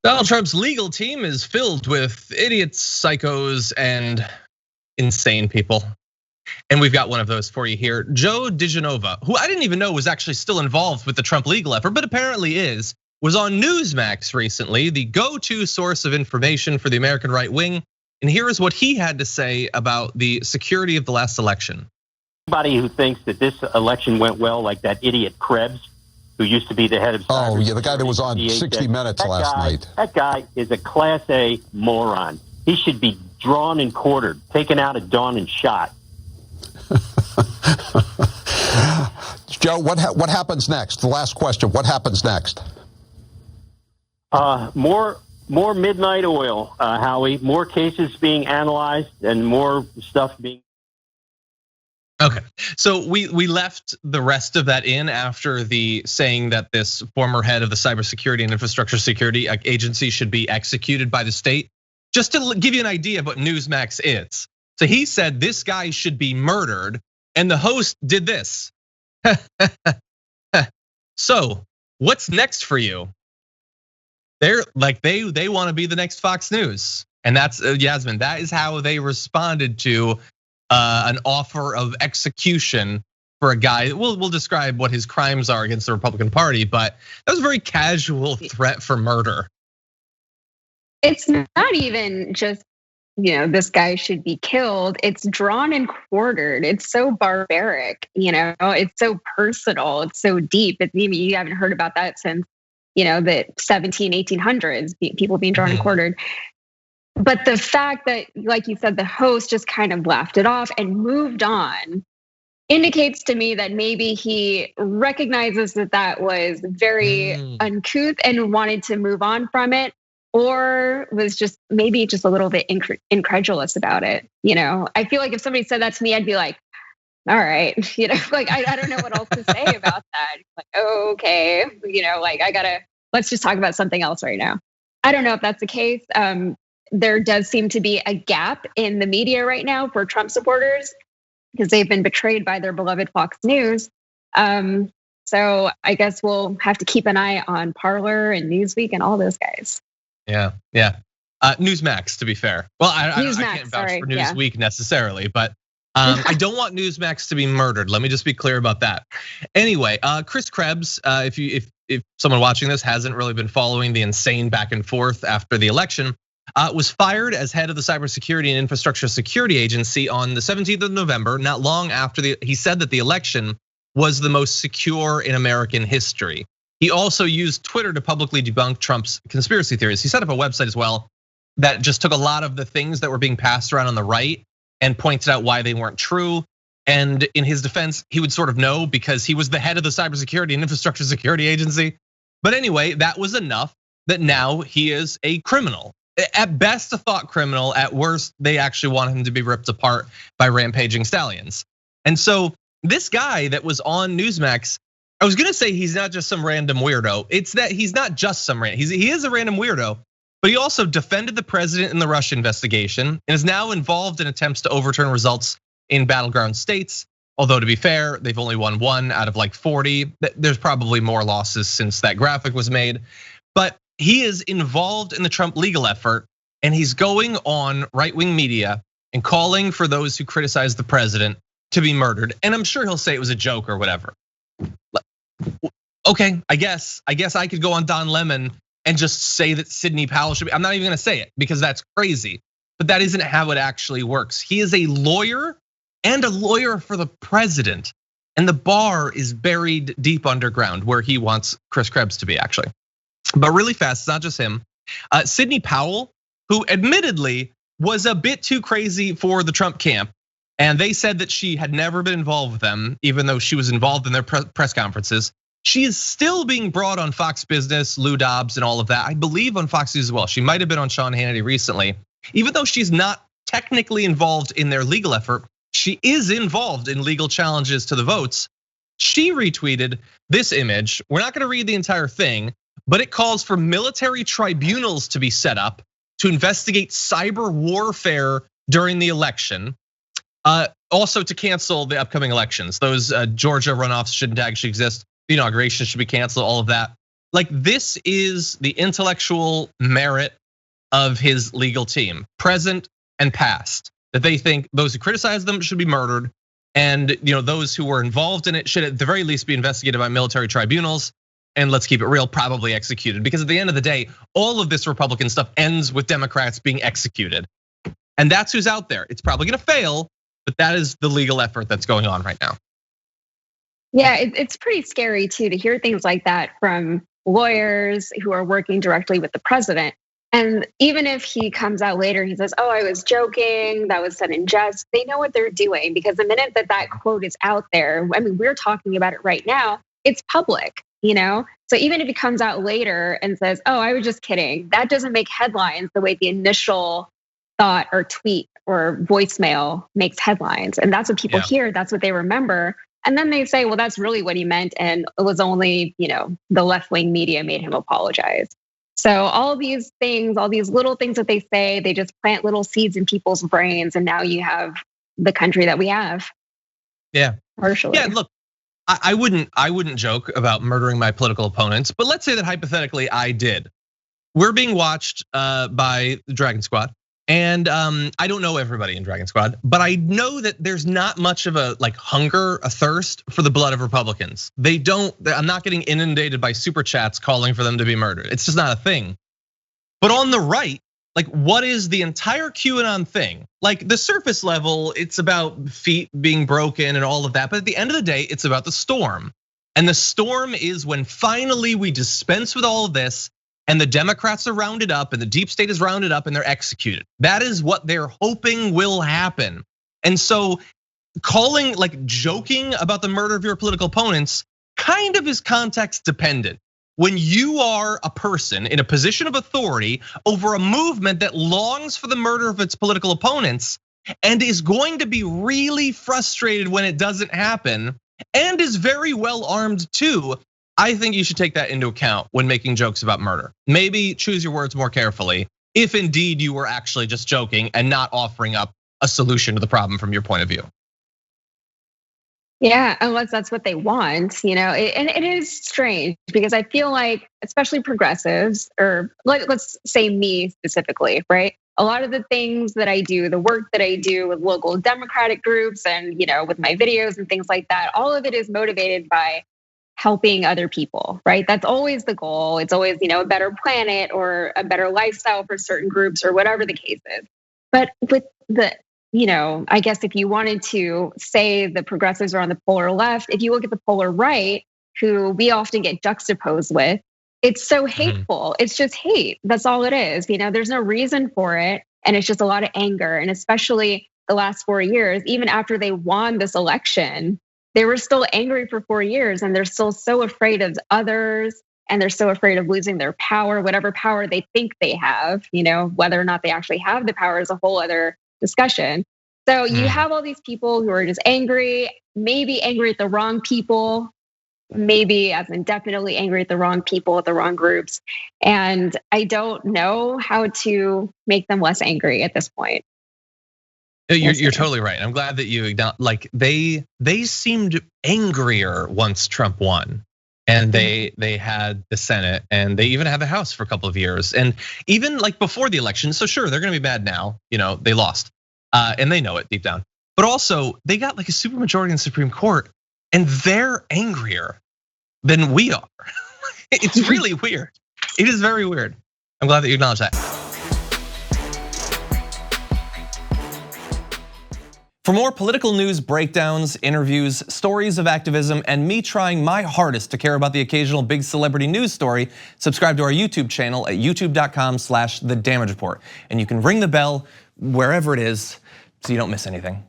Donald Trump's legal team is filled with idiots, psychos, and insane people. And we've got one of those for you here. Joe diGenova, who I didn't even know was actually still involved with the Trump legal effort, but apparently is, was on Newsmax recently, the go-to source of information for the American right wing. And here is what he had to say about the security of the last election. Anybody who thinks that this election went well, like that idiot Krebs, who used to be the head of Oh, yeah, the guy that was on 60 Minutes last night. That guy is a Class A moron. He should be drawn and quartered, taken out at dawn and shot. Joe, what happens next? The last question, what happens next? More midnight oil, Howie. More cases being analyzed and more stuff being... Okay, so we left the rest of that in after the saying that this former head of the cybersecurity and infrastructure security agency should be executed by the state. Just to give you an idea of what Newsmax is. So he said this guy should be murdered, and the host did this. So what's next for you? They're like they want to be the next Fox News, and that's Yasmin. That is how they responded to an offer of execution for a guy. We'll describe what his crimes are against the Republican Party, but that was a very casual threat for murder. It's not even just, this guy should be killed. It's drawn and quartered. It's so barbaric, it's so personal. It's so deep. You haven't heard about that since, the 1800s, people being drawn and quartered. But the fact that, like you said, the host just kind of laughed it off and moved on indicates to me that maybe he recognizes that was very uncouth and wanted to move on from it, or was just maybe just a little bit incredulous about it. I feel like if somebody said that to me, I'd be like, all right, like I don't know what else to say about that. Like, oh, okay, let's just talk about something else right now. I don't know if that's the case. There does seem to be a gap in the media right now for Trump supporters because they've been betrayed by their beloved Fox News. So I guess we'll have to keep an eye on Parler and Newsweek and all those guys. Yeah. Newsmax, to be fair. Well, I can't vouch for Newsweek necessarily, but I don't want Newsmax to be murdered. Let me just be clear about that. Anyway, Chris Krebs, if someone watching this hasn't really been following the insane back and forth after the election, was fired as head of the cybersecurity and infrastructure security agency on the 17th of November, not long after he said that the election was the most secure in American history. He also used Twitter to publicly debunk Trump's conspiracy theories. He set up a website as well that just took a lot of the things that were being passed around on the right and pointed out why they weren't true. And in his defense, he would sort of know because he was the head of the cybersecurity and infrastructure security agency. But anyway, that was enough that now he is a criminal. At best, a thought criminal. At worst, they actually want him to be ripped apart by rampaging stallions. And so this guy that was on Newsmax, I was gonna say he's not just some random weirdo. It's that he's not just some random, he is a random weirdo, but he also defended the president in the Russia investigation and is now involved in attempts to overturn results in battleground states. Although to be fair, they've only won 1 out of like 40. There's probably more losses since that graphic was made. But he is involved in the Trump legal effort, and he's going on right-wing media and calling for those who criticize the president to be murdered. And I'm sure he'll say it was a joke or whatever. Okay, I guess I could go on Don Lemon and just say that Sidney Powell should be. I'm not even gonna say it because that's crazy, but that isn't how it actually works. He is a lawyer and a lawyer for the president, and the bar is buried deep underground where he wants Chris Krebs to be actually. But really fast, it's not just him. Sidney Powell, who admittedly was a bit too crazy for the Trump camp, and they said that she had never been involved with them, even though she was involved in their press conferences. She is still being brought on Fox Business, Lou Dobbs, and all of that. I believe on Fox News as well. She might have been on Sean Hannity recently. Even though she's not technically involved in their legal effort, she is involved in legal challenges to the votes. She retweeted this image. We're not gonna read the entire thing, but it calls for military tribunals to be set up to investigate cyber warfare during the election. Also to cancel the upcoming elections. Those Georgia runoffs shouldn't actually exist. The inauguration should be canceled, all of that. Like, this is the intellectual merit of his legal team, present and past, that they think those who criticize them should be murdered. And those who were involved in it should at the very least be investigated by military tribunals. And let's keep it real, probably executed. Because at the end of the day, all of this Republican stuff ends with Democrats being executed. And that's who's out there. It's probably gonna fail, but that is the legal effort that's going on right now. Yeah, it's pretty scary too to hear things like that from lawyers who are working directly with the president. And even if he comes out later, he says, "Oh, I was joking, that was said in jest," they know what they're doing, because the minute that quote is out there, I mean, we're talking about it right now, it's public, So even if he comes out later and says, "Oh, I was just kidding," that doesn't make headlines the way the initial thought or tweet or voicemail makes headlines. And that's what people hear, that's what they remember. And then they say, well, that's really what he meant. And it was only, the left-wing media made him apologize. So all these things, all these little things that they say, they just plant little seeds in people's brains. And now you have the country that we have. Yeah. Partially. Yeah, look, I wouldn't joke about murdering my political opponents, but let's say that hypothetically I did. We're being watched by the Dragon Squad. And I don't know everybody in Dragon Squad, but I know that there's not much of a hunger, a thirst for the blood of Republicans. I'm not getting inundated by super chats calling for them to be murdered. It's just not a thing. But on the right, what is the entire QAnon thing? The surface level, it's about feet being broken and all of that. But at the end of the day, it's about the storm. And the storm is when finally we dispense with all of this, and the Democrats are rounded up and the deep state is rounded up and they're executed. That is what they're hoping will happen. And so joking about the murder of your political opponents kind of is context dependent. When you are a person in a position of authority over a movement that longs for the murder of its political opponents and is going to be really frustrated when it doesn't happen and is very well armed too, I think you should take that into account when making jokes about murder. Maybe choose your words more carefully if indeed you were actually just joking and not offering up a solution to the problem from your point of view. Yeah, unless that's what they want, and it is strange because I feel like, especially progressives, or let's say me specifically, right? A lot of the things that I do, the work that I do with local Democratic groups and, with my videos and things like that, all of it is motivated by helping other people, right? That's always the goal. It's always, a better planet or a better lifestyle for certain groups or whatever the case is. But with the, I guess if you wanted to say the progressives are on the polar left, if you look at the polar right, who we often get juxtaposed with, it's so hateful. It's just hate. That's all it is. There's no reason for it. And it's just a lot of anger. And especially the last 4 years, even after they won this election, they were still angry for 4 years, and they're still so afraid of others, and they're so afraid of losing their power, whatever power they think they have, whether or not they actually have the power is a whole other discussion. So you have all these people who are just angry, maybe angry at the wrong people, maybe as in definitely angry at the wrong people, at the wrong groups. And I don't know how to make them less angry at this point. You're totally right. I'm glad that you they seemed angrier once Trump won, and they had the Senate and they even had the House for a couple of years, and even before the election. So sure, they're going to be mad now. They lost, and they know it deep down. But also, they got a supermajority in the Supreme Court, and they're angrier than we are. It's really weird. It is very weird. I'm glad that you acknowledge that. For more political news, breakdowns, interviews, stories of activism, and me trying my hardest to care about the occasional big celebrity news story, subscribe to our YouTube channel at youtube.com/thedamagereport. And you can ring the bell wherever it is so you don't miss anything.